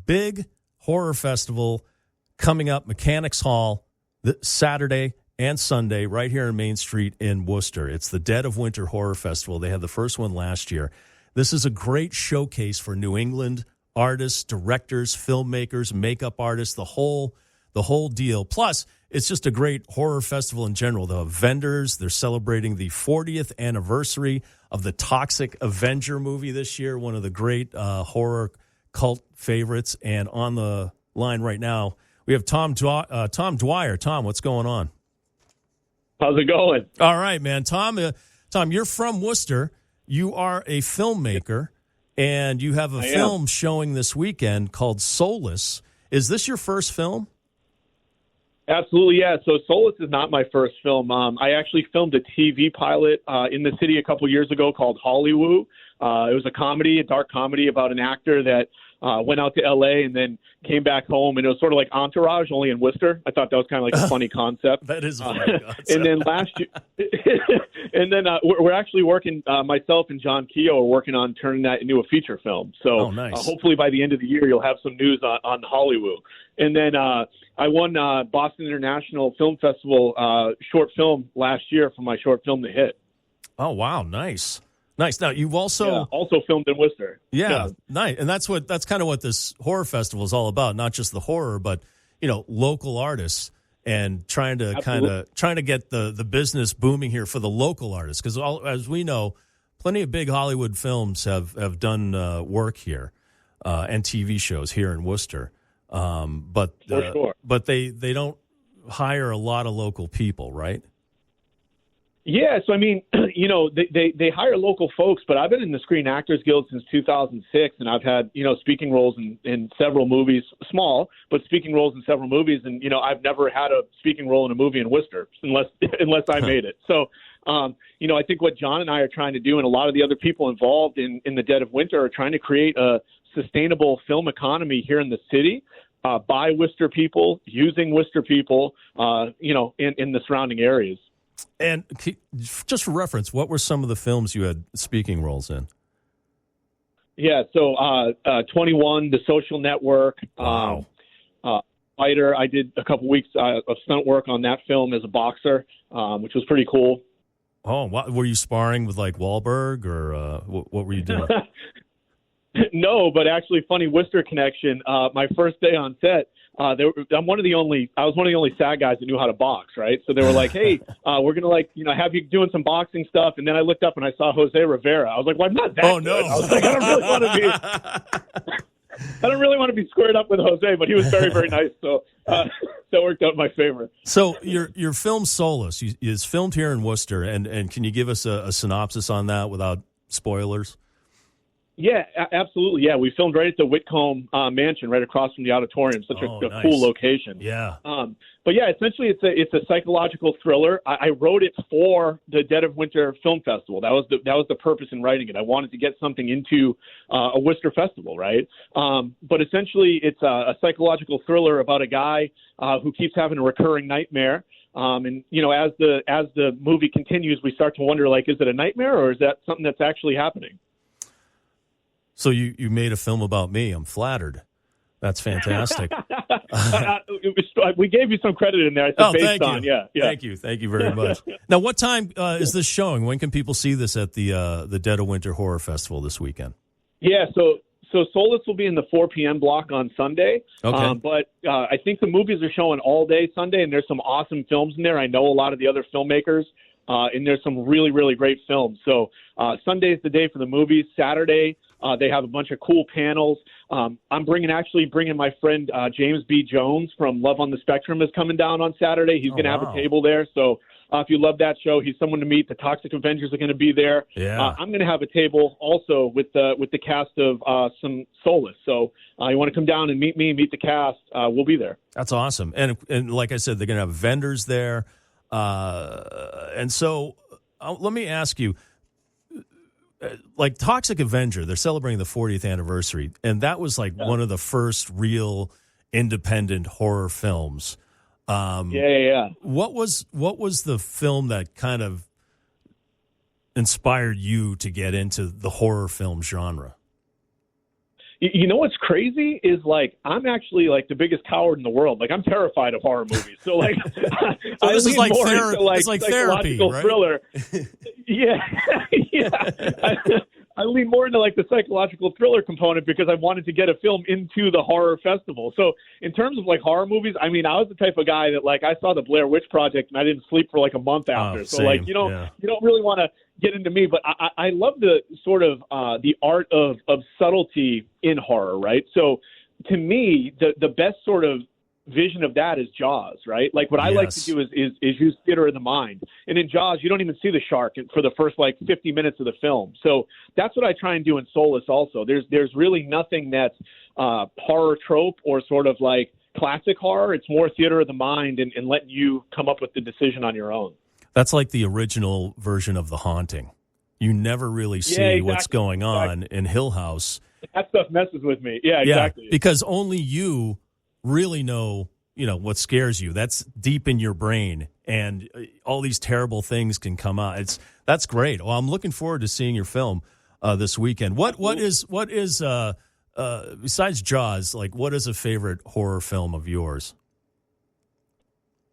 big horror festival coming up, Mechanics Hall, Saturday and Sunday, right here on Main Street in Worcester. It's the Dead of Winter Horror Festival. They had the first one last year. This is a great showcase for New England artists, directors, filmmakers, makeup artists, the whole deal. Plus, it's just a great horror festival in general. The vendors, they're celebrating the 40th anniversary of the Toxic Avenger movie this year, one of the great horror cult favorites. And on the line right now, we have Tom Dwyer. Tom, what's going on? How's it going? All right, man. Tom, you're from Worcester. You are a filmmaker, and you have a film showing this weekend called Solus. Is this your first film? Absolutely, yeah. So Solus is not my first film. I actually filmed a TV pilot in the city a couple years ago called Hollywood. It was a dark comedy about an actor that went out to L.A. and then came back home, and it was sort of like Entourage, only in Worcester. I thought that was kind of like a funny concept. That is a funny concept. And then last year, we're actually working, myself and John Keogh are working on turning that into a feature film. So nice. Hopefully by the end of the year, you'll have some news on Hollywood. And then I won Boston International Film Festival short film last year for my short film, The Hit. Oh, wow. Nice. Nice. Now, you've also filmed in Worcester. Yeah, nice. And that's kind of what this horror festival is all about. Not just the horror, but local artists and trying to get the business booming here for the local artists. Because as we know, plenty of big Hollywood films have done work here and TV shows here in Worcester. But they don't hire a lot of local people, right? Yeah, so I mean, they hire local folks, but I've been in the Screen Actors Guild since 2006, and I've had speaking roles in several movies, small, but speaking roles in several movies, and I've never had a speaking role in a movie in Worcester unless I made it. So, I think what John and I are trying to do, and a lot of the other people involved in the Dead of Winter, are trying to create a sustainable film economy here in the city. By Worcester people, using Worcester people, in the surrounding areas. And just for reference, what were some of the films you had speaking roles in? Yeah, so 21, The Social Network, wow. Fighter. I did a couple weeks of stunt work on that film as a boxer, which was pretty cool. Oh, were you sparring with like Wahlberg, or what were you doing? No, but actually, funny Worcester connection. My first day on set, I was one of the only SAG guys that knew how to box, right? So they were like, "Hey, we're gonna have you doing some boxing stuff." And then I looked up and I saw Jose Rivera. I was like, "Well, I'm not that." Oh no! Good. I was like, I don't really want to be squared up with Jose, but he was very, very nice. So that worked out in my favor. So your film Solus is filmed here in Worcester, and can you give us a synopsis on that without spoilers? Yeah, absolutely. Yeah, we filmed right at the Whitcomb Mansion, right across from the auditorium. Such a nice. cool location. Yeah. But yeah, essentially, it's a psychological thriller. I wrote it for the Dead of Winter Film Festival. That was the purpose in writing it. I wanted to get something into a Worcester festival, right? But essentially, it's a psychological thriller about a guy who keeps having a recurring nightmare. And as the movie continues, we start to wonder, like, is it a nightmare or is that something that's actually happening? So you made a film about me. I'm flattered. That's fantastic. We gave you some credit in there. I said based on, yeah. Thank you very much. Now, what time is this showing? When can people see this at the Dead of Winter Horror Festival this weekend? Yeah, so Solus will be in the 4 p.m. block on Sunday. Okay. But I think the movies are showing all day Sunday, and there's some awesome films in there. I know a lot of the other filmmakers, and there's some really, really great films. So Sunday is the day for the movies. Saturday, they have a bunch of cool panels. I'm bringing my friend James B. Jones from Love on the Spectrum is coming down on Saturday. He's going to have a table there. So if you love that show, he's someone to meet. The Toxic Avengers are going to be there. Yeah. I'm going to have a table also with the cast of some Solus. So you want to come down and meet me, meet the cast, we'll be there. That's awesome. And like I said, they're going to have vendors there. And so let me ask you, like Toxic Avenger, they're celebrating the 40th anniversary, and that was like one of the first real independent horror films. Yeah. What was the film that kind of inspired you to get into the horror film genre? You know what's crazy is like I'm actually like the biggest coward in the world. Like I'm terrified of horror movies. So like so this is like therapy. Like it's like therapy, right? Thriller. Yeah, yeah. I lean more into like the psychological thriller component because I wanted to get a film into the horror festival. So in terms of like horror movies, I mean, I was the type of guy that like I saw the Blair Witch Project and I didn't sleep for like a month after. So like you don't really want to get into me, but I love the sort of the art of subtlety in horror, right? So to me, the best sort of vision of that is Jaws, right? Like what I like to do is use theater of the mind. And in Jaws, you don't even see the shark for the first like 50 minutes of the film. So that's what I try and do in Solus also. There's really nothing that's horror trope or sort of like classic horror. It's more theater of the mind and letting you come up with the decision on your own. That's like the original version of The Haunting. You never really see what's going on in Hill House. That stuff messes with me. Yeah, exactly. Yeah, because only you really know, what scares you. That's deep in your brain, and all these terrible things can come out. That's great. Well, I'm looking forward to seeing your film this weekend. What is besides Jaws, like what is a favorite horror film of yours?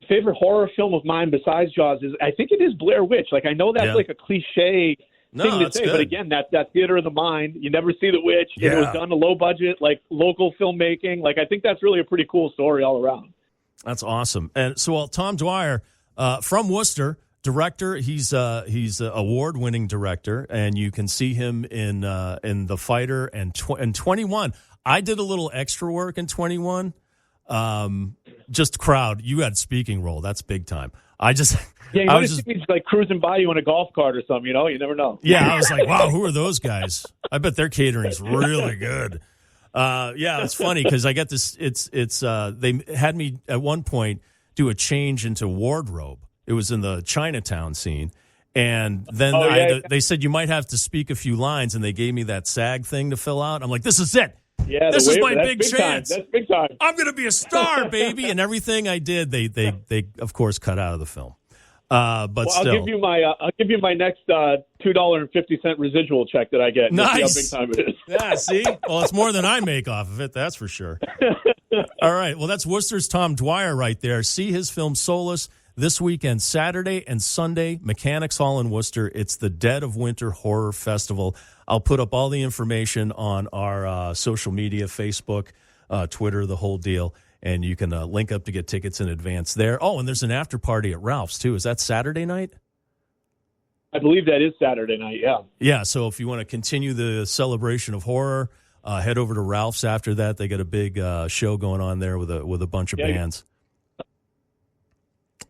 Favorite horror film of mine besides Jaws is I think it is Blair Witch. Like I know that's like a cliche thing to say, but again, that theater of the mind. You never see the witch. Yeah. It was done a low budget, like local filmmaking. Like I think that's really a pretty cool story all around. That's awesome. And so, Tom Dwyer from Worcester, director. He's an award-winning director, and you can see him in The Fighter and 21. I did a little extra work in 21. Just crowd. You had speaking role. That's big time. I was just like cruising by you in a golf cart or something. You never know. Yeah, I was like, wow, who are those guys? I bet their catering's really good. It's funny because I get this. It's they had me at one point do a change into wardrobe. It was in the Chinatown scene, and then they said you might have to speak a few lines, and they gave me that SAG thing to fill out. I'm like, this is it. Yeah, this is my big chance. That's big time. I'm going to be a star, baby. And everything I did, they of course cut out of the film. But still, I'll give you my next $2.50 residual check that I get. Nice. See how big time it is. Yeah, see? Well, it's more than I make off of it, that's for sure. All right. Well, that's Worcester's Tom Dwyer right there. See his film Solus this weekend, Saturday and Sunday, Mechanics Hall in Worcester. It's the Dead of Winter Horror Festival. I'll put up all the information on our social media, Facebook, Twitter, the whole deal. And you can link up to get tickets in advance there. Oh, and there's an after party at Ralph's, too. Is that Saturday night? I believe that is Saturday night, yeah. Yeah, so if you want to continue the celebration of horror, head over to Ralph's after that. They got a big show going on there with a bunch of bands.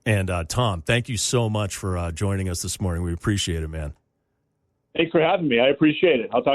And, Tom, thank you so much for joining us this morning. We appreciate it, man. Thanks for having me. I appreciate it. I'll talk to you.